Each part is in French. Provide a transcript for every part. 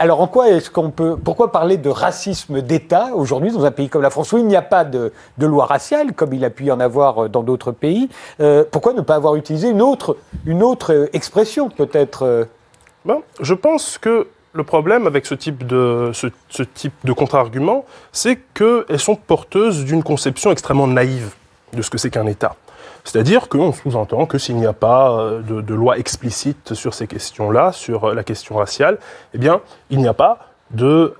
Alors, en quoi est-ce qu'on peut... Pourquoi parler de racisme d'État aujourd'hui dans un pays comme la France où il n'y a pas de loi raciale, comme il a pu y en avoir dans d'autres pays? Pourquoi ne pas avoir utilisé une autre expression, peut-être Je pense que le problème avec ce type de contre-argument, c'est qu'elles sont porteuses d'une conception extrêmement naïve de ce que c'est qu'un État. C'est-à-dire qu'on sous-entend que s'il n'y a pas de loi explicite sur ces questions-là, sur la question raciale, eh bien, il n'y a pas de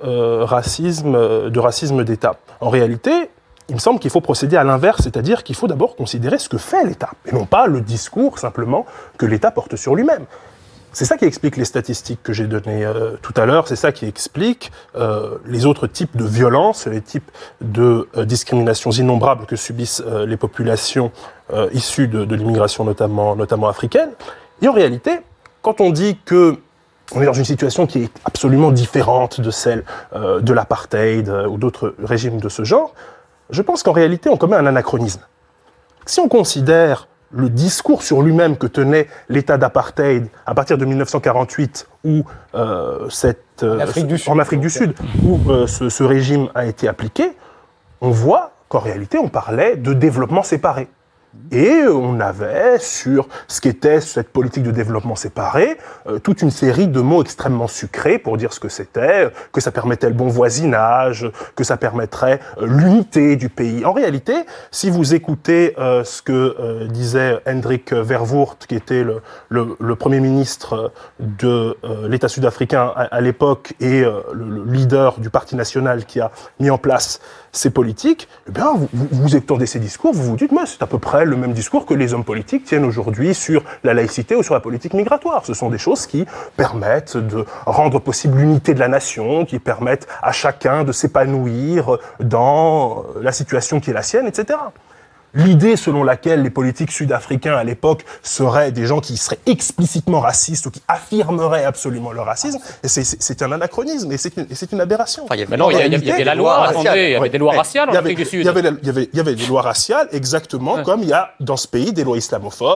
racisme d'État. En réalité, il me semble qu'il faut procéder à l'inverse, c'est-à-dire qu'il faut d'abord considérer ce que fait l'État, et non pas le discours simplement que l'État porte sur lui-même. C'est ça qui explique les statistiques que j'ai données tout à l'heure, c'est ça qui explique les autres types de violences, les types de discriminations innombrables que subissent les populations issues de l'immigration notamment africaine. Et en réalité, quand on dit que on est dans une situation qui est absolument différente de celle de l'apartheid ou d'autres régimes de ce genre, je pense qu'en réalité, on commet un anachronisme. Si on considère le discours sur lui-même que tenait l'État d'apartheid à partir de 1948, où en Afrique du Sud, où ce régime a été appliqué, on voit qu'en réalité, on parlait de développement séparé. Et on avait, sur ce qu'était cette politique de développement séparé, toute une série de mots extrêmement sucrés pour dire ce que c'était, que ça permettait le bon voisinage, que ça permettrait l'unité du pays. En réalité, si vous écoutez ce que disait Hendrik Verwoerd, qui était le Premier ministre de l'État sud-africain à l'époque et le leader du Parti national qui a mis en place ces politiques, eh bien, vous entendez ces discours, vous vous dites, mais c'est à peu près le même discours que les hommes politiques tiennent aujourd'hui sur la laïcité ou sur la politique migratoire. Ce sont des choses qui permettent de rendre possible l'unité de la nation, qui permettent à chacun de s'épanouir dans la situation qui est la sienne, etc. L'idée selon laquelle les politiques sud-africains à l'époque seraient des gens qui seraient explicitement racistes ou qui affirmeraient absolument leur racisme, c'est un anachronisme et c'est une aberration. Enfin, il y avait la loi, attendez, il y avait des lois raciales en Afrique du Sud. Il y avait des lois raciales, exactement comme il y a dans ce pays des lois islamophobes.